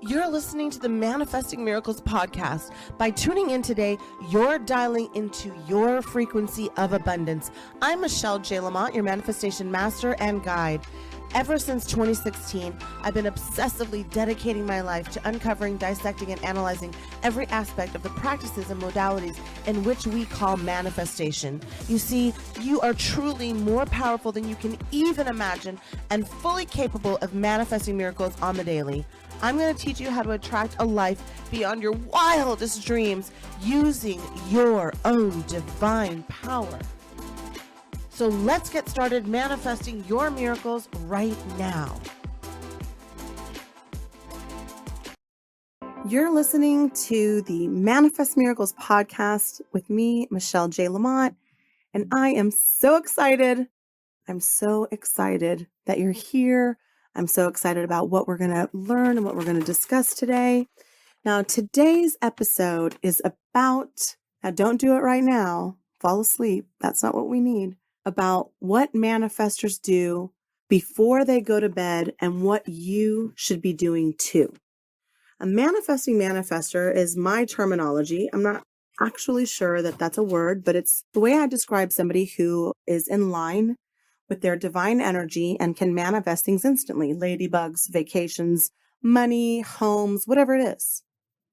You're listening to the Manifesting Miracles podcast. By tuning in today, you're dialing into your frequency of abundance. I'm Michelle J. Lamont, your manifestation master and guide. Ever since 2016, I've been obsessively dedicating my life to uncovering, dissecting, and analyzing every aspect of the practices and modalities in which we call manifestation. You see, you are truly more powerful than you can even imagine and fully capable of manifesting miracles on the daily. I'm going to teach you how to attract a life beyond your wildest dreams using your own divine power. So let's get started manifesting your miracles right now. You're listening to the Manifest Miracles podcast with me, Michelle J. Lamont, and I am so excited. I'm so excited that you're here. I'm so excited about what we're going to learn and what we're going to discuss today. Now, today's episode is about, now don't do it right now, fall asleep. That's not what we need. About what manifestors do before they go to bed and what you should be doing too. A manifesting manifestor is my terminology. I'm not actually sure that that's a word, but it's the way I describe somebody who is in line with their divine energy and can manifest things instantly. Ladybugs, vacations, money, homes, whatever it is.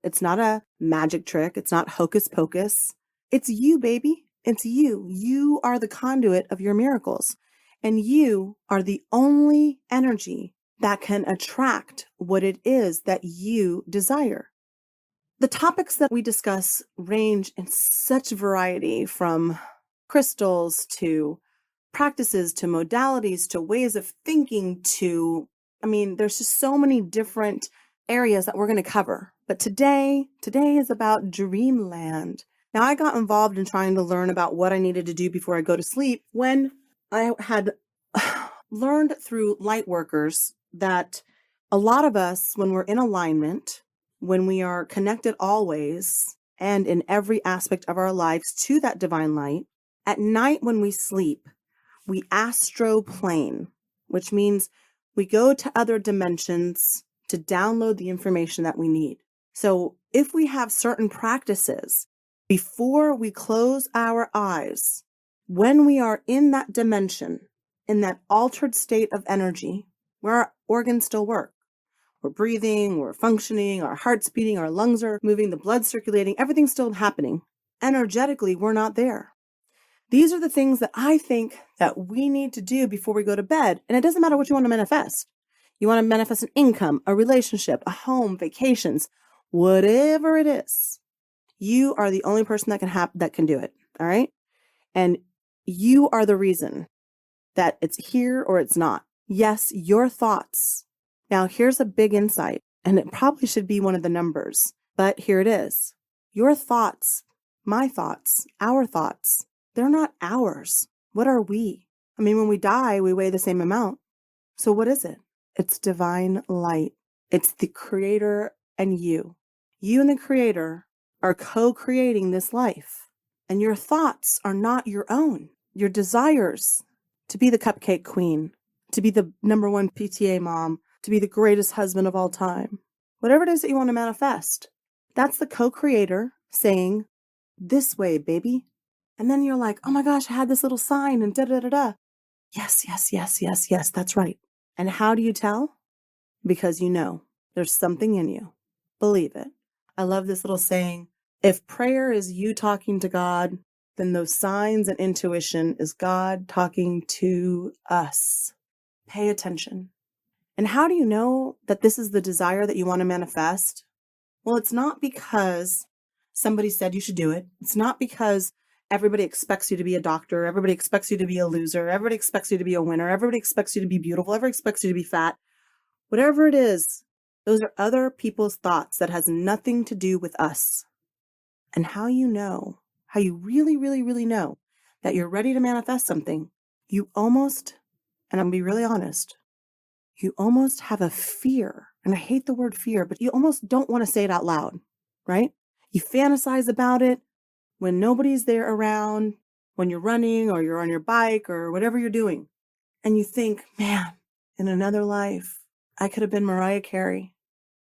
It's not a magic trick. It's not hocus pocus. It's you, baby. It's you. You are the conduit of your miracles. And you are the only energy that can attract what it is that you desire. The topics that we discuss range in such variety, from crystals to practices to modalities to ways of thinking to, there's just so many different areas that we're going to cover. But today is about dreamland. Now, I got involved in trying to learn about what I needed to do before I go to sleep when I had learned through light workers that a lot of us, when we're in alignment, when we are connected always and in every aspect of our lives to that divine light, at night when we sleep, we astroplane, which means we go to other dimensions to download the information that we need. So if we have certain practices before we close our eyes, when we are in that dimension, in that altered state of energy, where our organs still work, we're breathing, we're functioning, our heart's beating, our lungs are moving, the blood's circulating, everything's still happening. Energetically, we're not there. These are the things that I think that we need to do before we go to bed. And it doesn't matter what you want to manifest. You want to manifest an income, a relationship, a home, vacations, whatever it is. You are the only person that can do it. All right. And you are the reason that it's here or it's not. Yes, your thoughts. Now, here's a big insight, and it probably should be one of the numbers, but here it is. Your thoughts, my thoughts, our thoughts, they're not ours. What are we? When we die, we weigh the same amount. So what is it? It's divine light. It's the creator and you. You and the creator are co-creating this life. And your thoughts are not your own. Your desires to be the cupcake queen, to be the #1 PTA mom, to be the greatest husband of all time. Whatever it is that you want to manifest, that's the co-creator saying, this way, baby. And then you're like, oh my gosh, I had this little sign and da-da-da-da. Yes, that's right. And how do you tell? Because you know there's something in you. Believe it. I love this little saying. If prayer is you talking to God, then those signs and intuition is God talking to us. Pay attention. And how do you know that this is the desire that you want to manifest? Well, it's not because somebody said you should do it. It's not because everybody expects you to be a doctor. Everybody expects you to be a loser. Everybody expects you to be a winner. Everybody expects you to be beautiful. Everybody expects you to be fat. Whatever it is, those are other people's thoughts that has nothing to do with us. And how you really, really, really know that you're ready to manifest something, you almost, and I'm going to be really honest, you almost have a fear. And I hate the word fear, but you almost don't want to say it out loud, right? You fantasize about it when nobody's there around, when you're running or you're on your bike or whatever you're doing. And you think, man, in another life, I could have been Mariah Carey.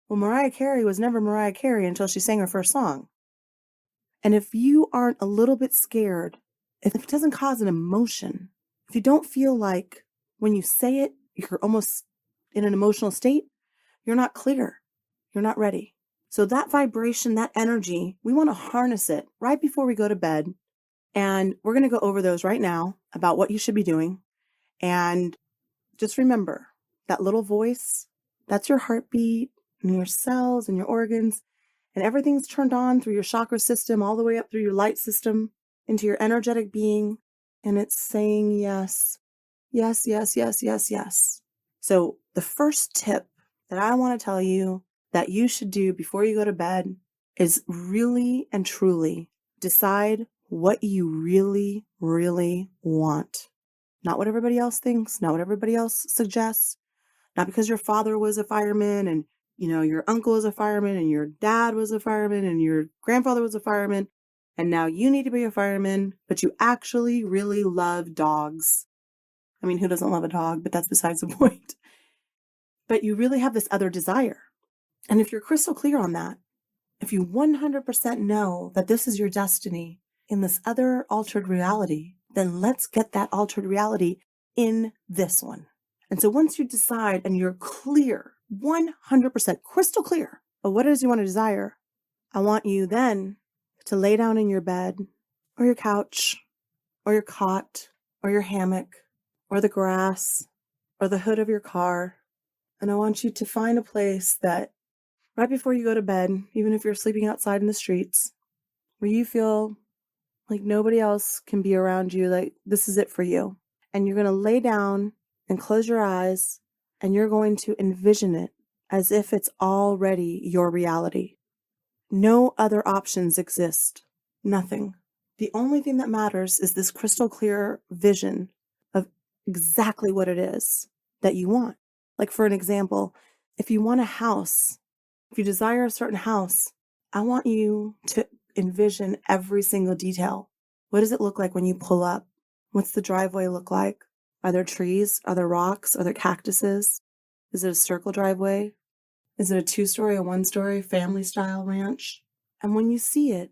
Well, Mariah Carey was never Mariah Carey until she sang her first song. And if you aren't a little bit scared, if it doesn't cause an emotion, if you don't feel like when you say it, you're almost in an emotional state, you're not clear. You're not ready. So that vibration, that energy, we want to harness it right before we go to bed. And we're going to go over those right now about what you should be doing. And just remember that little voice, that's your heartbeat and your cells and your organs. And everything's turned on through your chakra system, all the way up through your light system into your energetic being. And it's saying yes, yes, yes, yes, yes, yes. So the first tip that I want to tell you that you should do before you go to bed is really and truly decide what you really, really want. Not what everybody else thinks, not what everybody else suggests, not because your father was a fireman and your uncle was a fireman and your dad was a fireman and your grandfather was a fireman. And now you need to be a fireman, but you actually really love dogs. I mean, who doesn't love a dog? But that's besides the point. But you really have this other desire. And if you're crystal clear on that, if you 100% know that this is your destiny in this other altered reality, then let's get that altered reality in this one. And so once you decide and you're clear, 100% crystal clear of what it is you want to desire, I want you then to lay down in your bed or your couch or your cot or your hammock or the grass or the hood of your car. And I want you to find a place that right before you go to bed, even if you're sleeping outside in the streets, where you feel like nobody else can be around you, like this is it for you. And you're going to lay down and close your eyes, and you're going to envision it as if it's already your reality. No other options exist. Nothing. The only thing that matters is this crystal clear vision of exactly what it is that you want. Like for an example, if you want a house, if you desire a certain house, I want you to envision every single detail. What does it look like when you pull up? What's the driveway look like? Are there trees? Are there rocks? Are there cactuses? Is it a circle driveway? Is it a 2-story, a 1-story, family style ranch? And when you see it,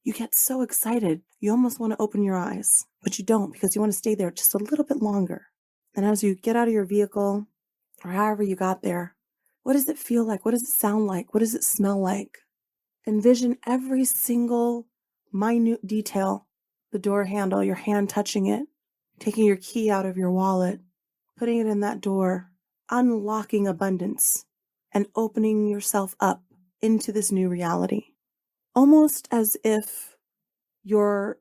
you get so excited. You almost want to open your eyes, but you don't because you want to stay there just a little bit longer. And as you get out of your vehicle or however you got there, what does it feel like? What does it sound like? What does it smell like? Envision every single minute detail. The door handle, your hand touching it, taking your key out of your wallet, putting it in that door, unlocking abundance, and opening yourself up into this new reality. Almost as if you're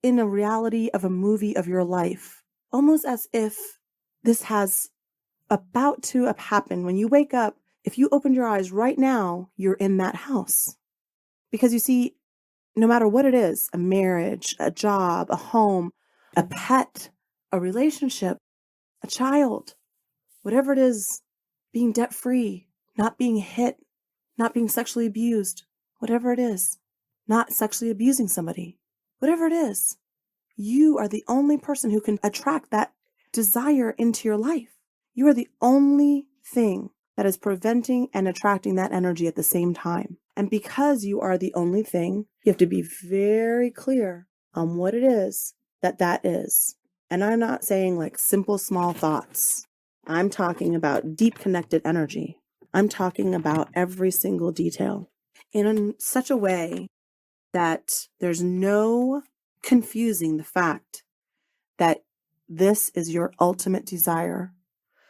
in a reality of a movie of your life. Almost as if this has about to happen. When you wake up, if you opened your eyes right now, you're in that house. Because you see, no matter what it is, a marriage, a job, a home, a pet, a relationship, a child, whatever it is, being debt-free, not being hit, not being sexually abused, whatever it is, not sexually abusing somebody, whatever it is, you are the only person who can attract that desire into your life. You are the only thing that is preventing and attracting that energy at the same time. And because you are the only thing, you have to be very clear on what it is that is. And I'm not saying like simple, small thoughts. I'm talking about deep connected energy. I'm talking about every single detail in such a way that there's no confusing the fact that this is your ultimate desire.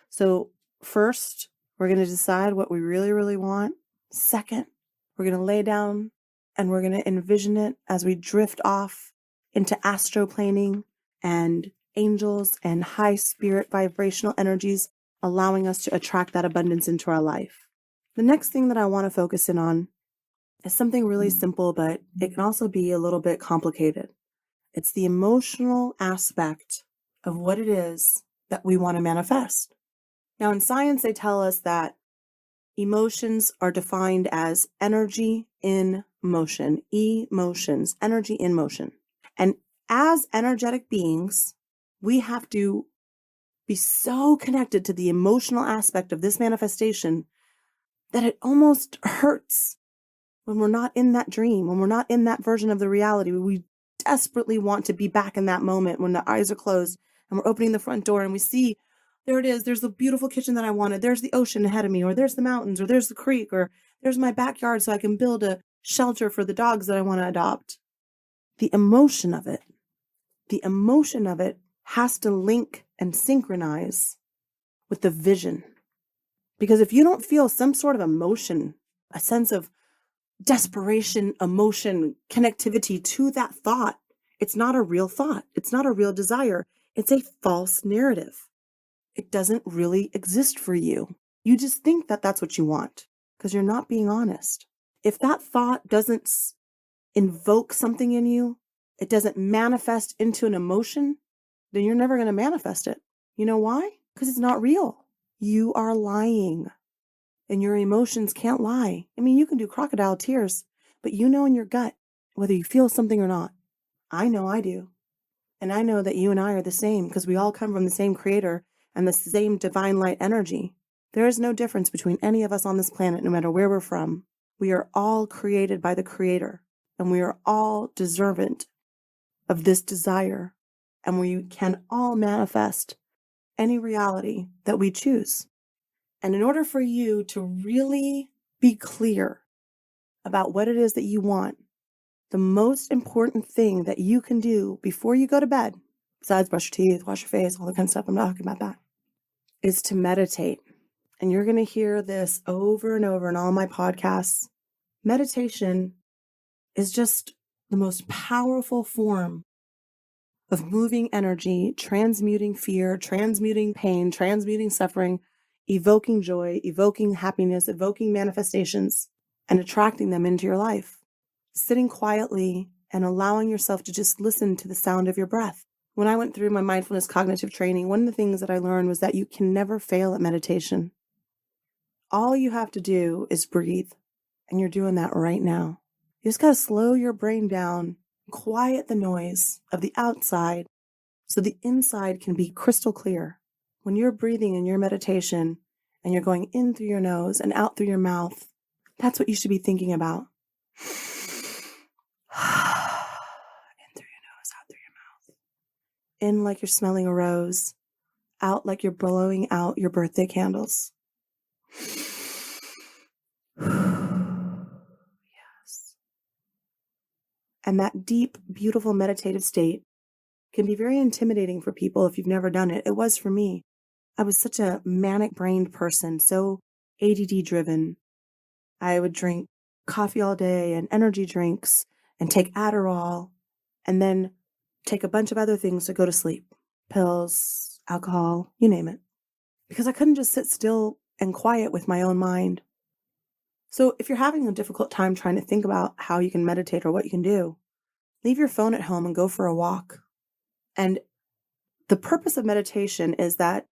So first, we're going to decide what we really, really want. Second, we're going to lay down and we're going to envision it as we drift off into astroplaning and angels and high spirit vibrational energies, allowing us to attract that abundance into our life. The next thing that I want to focus in on is something really simple, but it can also be a little bit complicated. It's the emotional aspect of what it is that we want to manifest. Now, in science, they tell us that emotions are defined as energy in motion, emotions, energy in motion. And as energetic beings, we have to be so connected to the emotional aspect of this manifestation that it almost hurts when we're not in that dream, when we're not in that version of the reality. We desperately want to be back in that moment when the eyes are closed and we're opening the front door and we see, there it is. There's the beautiful kitchen that I wanted. There's the ocean ahead of me, or there's the mountains, or there's the creek, or there's my backyard so I can build a shelter for the dogs that I want to adopt. The emotion of it has to link and synchronize with the vision. Because if you don't feel some sort of emotion, a sense of desperation, emotion, connectivity to that thought, it's not a real thought. It's not a real desire. It's a false narrative. It doesn't really exist for you. You just think that that's what you want because you're not being honest. If that thought doesn't invoke something in you, it doesn't manifest into an emotion, then you're never going to manifest it. You know why? Because it's not real. You are lying. And your emotions can't lie. I mean, you can do crocodile tears, but you know in your gut whether you feel something or not. I know I do. And I know that you and I are the same because we all come from the same creator and the same divine light energy. There is no difference between any of us on this planet, no matter where we're from. We are all created by the creator, and we are all deserving of this desire, and we can all manifest any reality that we choose. And in order for you to really be clear about what it is that you want, the most important thing that you can do before you go to bed, besides brush your teeth, wash your face, all the kind of stuff, I'm not talking about that, is to meditate. And you're going to hear this over and over in all my podcasts. Meditation is just the most powerful form of moving energy, transmuting fear, transmuting pain, transmuting suffering, evoking joy, evoking happiness, evoking manifestations, and attracting them into your life. Sitting quietly and allowing yourself to just listen to the sound of your breath. When I went through my mindfulness cognitive training, one of the things that I learned was that you can never fail at meditation. All you have to do is breathe, and you're doing that right now. You just got to slow your brain down, quiet the noise of the outside so the inside can be crystal clear. When you're breathing in your meditation and you're going in through your nose and out through your mouth, that's what you should be thinking about. In through your nose, out through your mouth. In like you're smelling a rose, out like you're blowing out your birthday candles. Yes. And that deep, beautiful meditative state can be very intimidating for people if you've never done it. It was for me. I was such a manic-brained person, so ADD driven. I would drink coffee all day and energy drinks and take Adderall and then take a bunch of other things to go to sleep. Pills, alcohol, you name it. Because I couldn't just sit still and quiet with my own mind. So if you're having a difficult time trying to think about how you can meditate or what you can do, leave your phone at home and go for a walk. And the purpose of meditation is that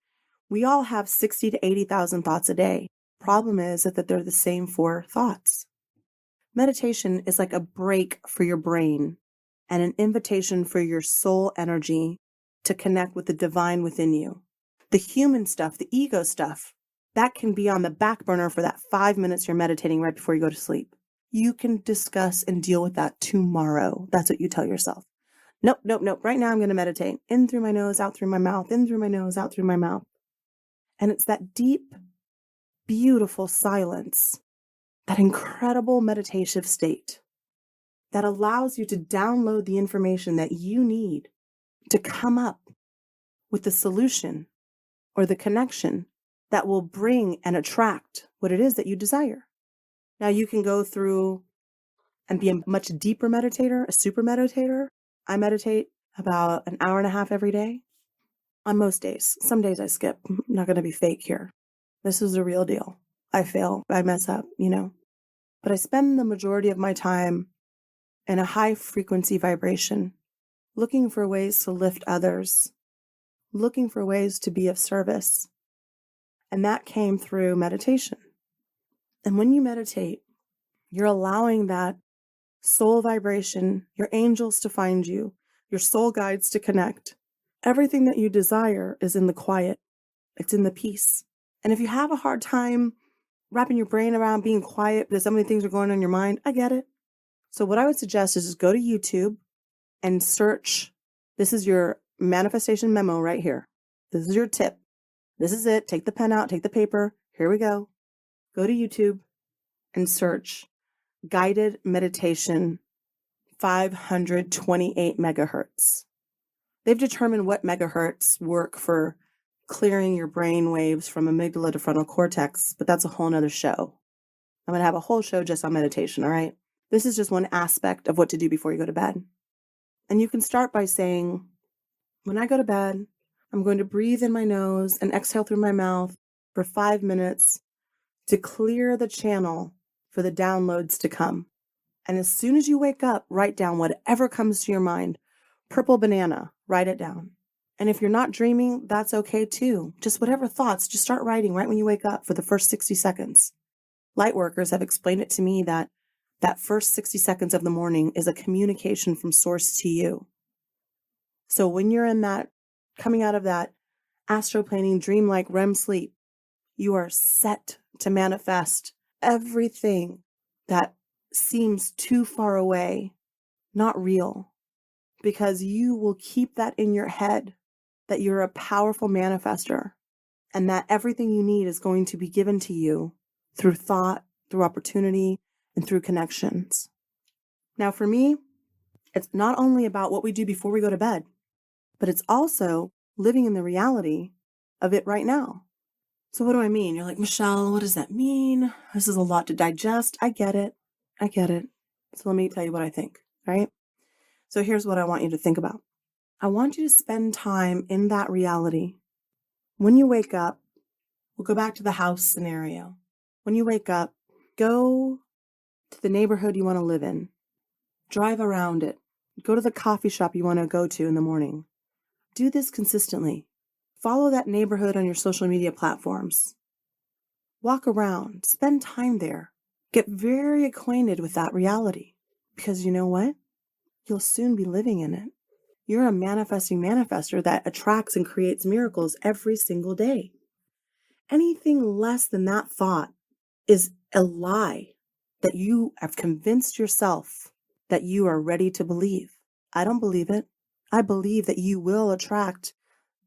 we all have 60 to 80,000 thoughts a day. Problem is that they're the same 4 thoughts. Meditation is like a break for your brain and an invitation for your soul energy to connect with the divine within you. The human stuff, the ego stuff, that can be on the back burner for that 5 minutes you're meditating right before you go to sleep. You can discuss and deal with that tomorrow. That's what you tell yourself. Nope. Right now I'm going to meditate. In through my nose, out through my mouth, in through my nose, out through my mouth. And it's that deep, beautiful silence, that incredible meditative state that allows you to download the information that you need to come up with the solution or the connection that will bring and attract what it is that you desire. Now you can go through and be a much deeper meditator, a super meditator. I meditate about an hour and a half every day on most days. Some days I skip. I'm not going to be fake here. This is the real deal. I fail. I mess up, But I spend the majority of my time in a high frequency vibration, looking for ways to lift others, looking for ways to be of service. And that came through meditation. And when you meditate, you're allowing that soul vibration, your angels to find you, your soul guides to connect. Everything that you desire is in the quiet. It's in the peace. And if you have a hard time wrapping your brain around being quiet because so many things are going on in your mind. I get it. So what I would suggest is just go to YouTube and search. This is your manifestation memo right here. This is your tip. This is it. Take the pen out, take the paper. Here we go. Go to YouTube and search guided meditation 528 megahertz. They've determined what megahertz work for clearing your brain waves from amygdala to frontal cortex, but that's a whole nother show. I'm going to have a whole show just on meditation, all right? This is just one aspect of what to do before you go to bed. And you can start by saying, when I go to bed, I'm going to breathe in my nose and exhale through my mouth for 5 minutes to clear the channel for the downloads to come. And as soon as you wake up, write down whatever comes to your mind. Purple banana, write it down. And if you're not dreaming, that's okay too. Just whatever thoughts, just start writing right when you wake up for the first 60 seconds. Light workers have explained it to me that first 60 seconds of the morning is a communication from source to you. So when you're in that, coming out of that astroplaning dreamlike REM sleep, you are set to manifest everything that seems too far away, not real, because you will keep that in your head, that you're a powerful manifester and that everything you need is going to be given to you through thought, through opportunity, and through connections. Now, for me, it's not only about what we do before we go to bed, but it's also living in the reality of it right now. So what do I mean? You're like, Michelle, what does that mean? This is a lot to digest. I get it. So let me tell you what I think, right? So here's what I want you to think about. I want you to spend time in that reality. When you wake up, we'll go back to the house scenario. When you wake up, go to the neighborhood you want to live in. Drive around it. Go to the coffee shop you want to go to in the morning. Do this consistently. Follow that neighborhood on your social media platforms. Walk around. Spend time there. Get very acquainted with that reality. Because you know what? You'll soon be living in it. You're a manifesting manifester that attracts and creates miracles every single day. Anything less than that thought is a lie that you have convinced yourself that you are ready to believe. I don't believe it. I believe that you will attract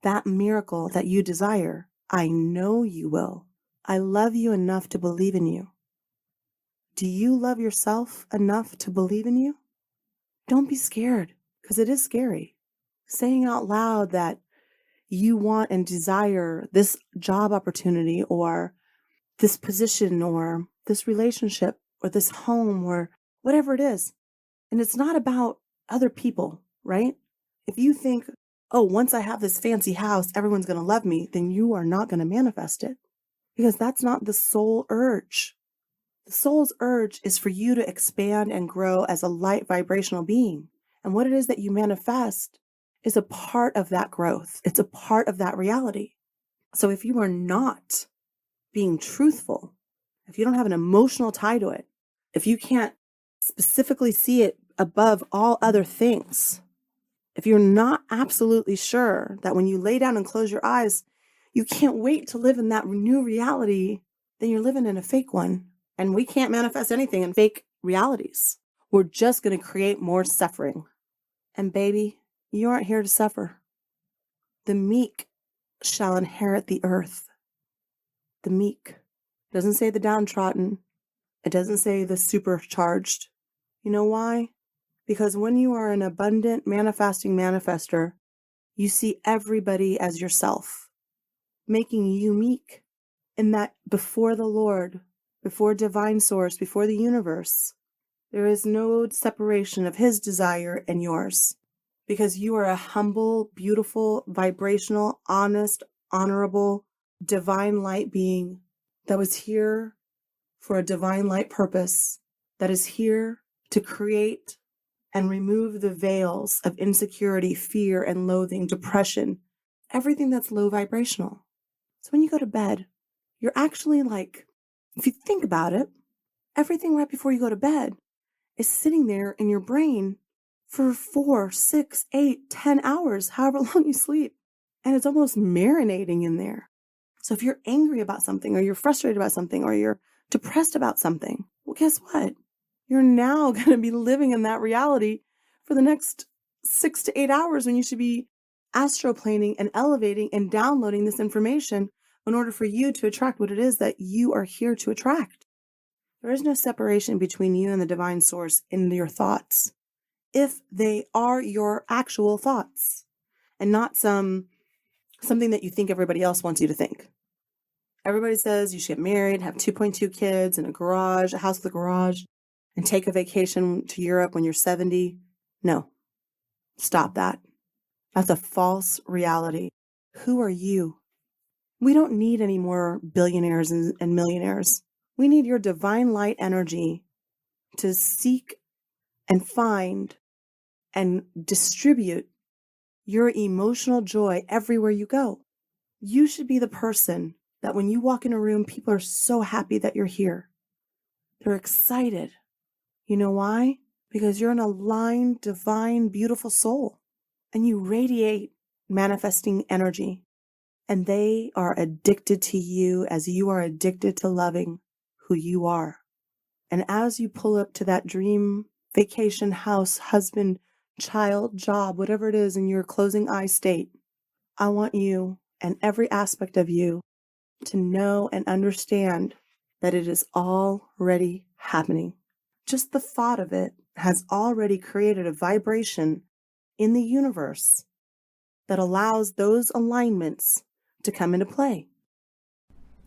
that miracle that you desire. I know you will. I love you enough to believe in you. Do you love yourself enough to believe in you? Don't be scared, because it is scary. Saying out loud that you want and desire this job opportunity or this position or this relationship or this home or whatever it is. And it's not about other people, right? If you think, oh, once I have this fancy house, everyone's going to love me, then you are not going to manifest it, because that's not the soul urge. The soul's urge is for you to expand and grow as a light vibrational being. And what it is that you manifest is a part of that growth. It's a part of that reality. So if you are not being truthful, if you don't have an emotional tie to it, if you can't specifically see it above all other things, if you're not absolutely sure that when you lay down and close your eyes, you can't wait to live in that new reality, then you're living in a fake one. And we can't manifest anything in fake realities. We're just going to create more suffering. And baby, you aren't here to suffer. The meek shall inherit the earth. The meek. It doesn't say the downtrodden. It doesn't say the supercharged. You know why? Because when you are an abundant manifesting manifester, you see everybody as yourself, making you meek. And that before the Lord, before divine source, before the universe, there is no separation of his desire and yours, because you are a humble, beautiful, vibrational, honest, honorable, divine light being that was here for a divine light purpose, that is here to create and remove the veils of insecurity, fear, and loathing, depression, everything that's low vibrational. So when you go to bed, you're actually like, if you think about it, everything right before you go to bed is sitting there in your brain for 4, 6, 8, 10 hours, however long you sleep. And it's almost marinating in there. So if you're angry about something, or you're frustrated about something, or you're depressed about something. Well, guess what? You're now going to be living in that reality for the next 6 to 8 hours when you should be astroplaning and elevating and downloading this information in order for you to attract what it is that you are here to attract. There is no separation between you and the divine source in your thoughts, if they are your actual thoughts and not something that you think everybody else wants you to think. Everybody says you should get married, have 2.2 kids and a house with a garage, and take a vacation to Europe when you're 70. No, stop that. That's a false reality. Who are you? We don't need any more billionaires and millionaires. We need your divine light energy to seek and find and distribute your emotional joy everywhere you go. You should be the person that when you walk in a room, people are so happy that you're here. They're excited. You know why? Because you're an aligned, divine, beautiful soul, and you radiate manifesting energy, and they are addicted to you as you are addicted to loving who you are. And as you pull up to that dream vacation, house, husband, child, job, whatever it is in your closing eye state, I want you and every aspect of you to know and understand that it is already happening. Just the thought of it has already created a vibration in the universe that allows those alignments to come into play.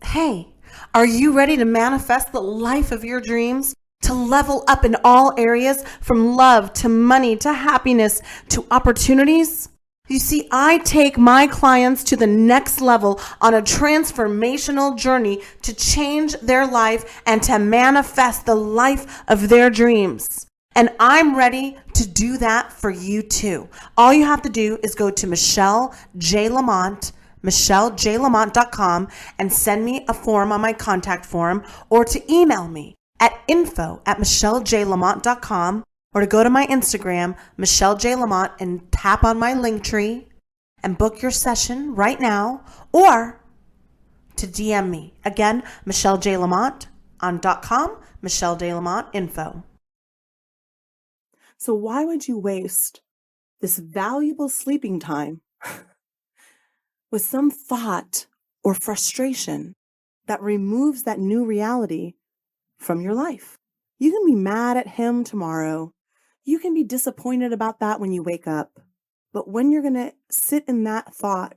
Hey, are you ready to manifest the life of your dreams? To level up in all areas, from love to money to happiness to opportunities? You see, I take my clients to the next level on a transformational journey to change their life and to manifest the life of their dreams. And I'm ready to do that for you too. All you have to do is go to Michelle J. Lamont, michellejlamont.com, and send me a form on my contact form, or to email me at info@michellejlamont.com, or to go to my Instagram, Michelle J. Lamont, and tap on my link tree and book your session right now, or to DM me. Again, Michelle J. Lamont on .com, Michelle J. Lamont info. So why would you waste this valuable sleeping time with some thought or frustration that removes that new reality from your life? You can be mad at him tomorrow. You can be disappointed about that when you wake up. But when you're going to sit in that thought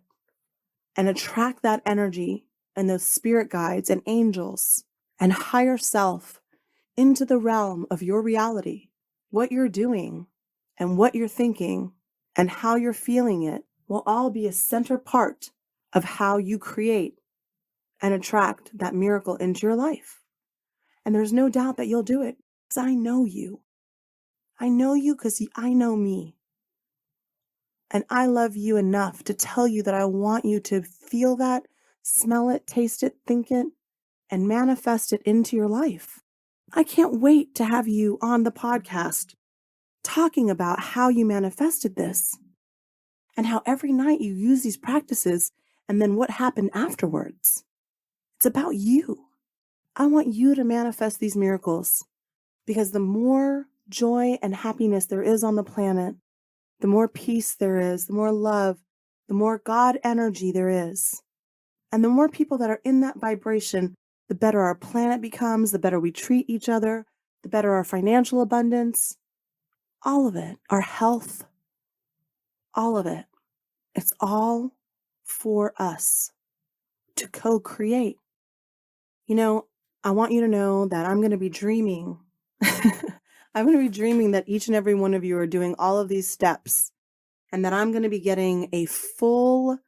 and attract that energy and those spirit guides and angels and higher self into the realm of your reality, what you're doing and what you're thinking and how you're feeling it will all be a center part of how you create and attract that miracle into your life. And there's no doubt that you'll do it, because I know you. I know you because I know me. And I love you enough to tell you that I want you to feel that, smell it, taste it, think it, and manifest it into your life. I can't wait to have you on the podcast talking about how you manifested this and how every night you use these practices and then what happened afterwards. It's about you. I want you to manifest these miracles, because the more joy and happiness there is on the planet, the more peace there is, the more love, the more God energy there is. And the more people that are in that vibration, the better our planet becomes, the better we treat each other, the better our financial abundance, all of it, our health, all of it. It's all for us to co-create. You know, I want you to know that I'm going to be dreaming. I'm going to be dreaming that each and every one of you are doing all of these steps, and that I'm going to be getting a full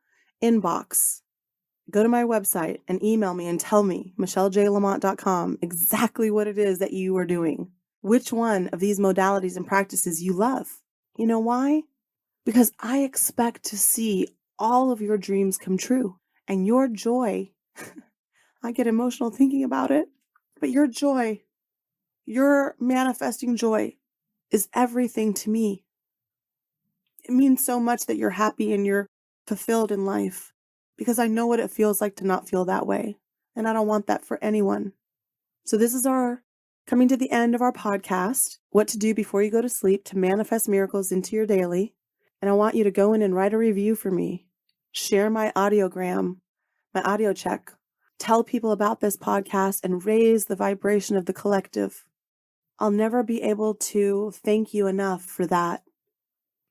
inbox. Go to my website and email me and tell me, michellejlamont.com, exactly what it is that you are doing, which one of these modalities and practices you love. You know why? Because I expect to see all of your dreams come true, and your joy, I get emotional thinking about it, but your joy, your manifesting joy is everything to me. It means so much that you're happy and you're fulfilled in life, because I know what it feels like to not feel that way. And I don't want that for anyone. So this is our coming to the end of our podcast, what to do before you go to sleep to manifest miracles into your daily. And I want you to go in and write a review for me. Share my audiogram, my audio check. Tell people about this podcast and raise the vibration of the collective. I'll never be able to thank you enough for that.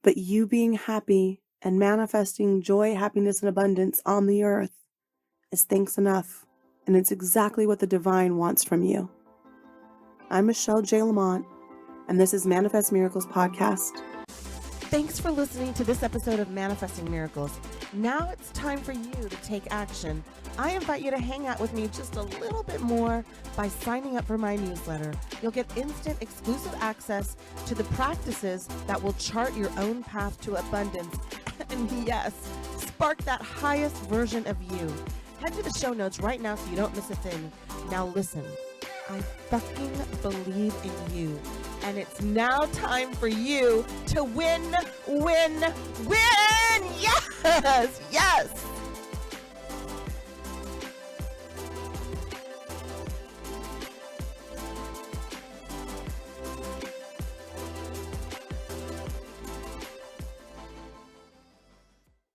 But you being happy and manifesting joy, happiness, and abundance on the earth is thanks enough. And it's exactly what the divine wants from you. I'm Michelle J. Lamont, and this is Manifest Miracles Podcast. Thanks for listening to this episode of Manifesting Miracles. Now it's time for you to take action. I invite you to hang out with me just a little bit more by signing up for my newsletter. You'll get instant exclusive access to the practices that will chart your own path to abundance. And yes, spark that highest version of you. Head to the show notes right now so you don't miss a thing. Now listen, I fucking believe in you. And it's now time for you to win, win, win! Yes! Yes!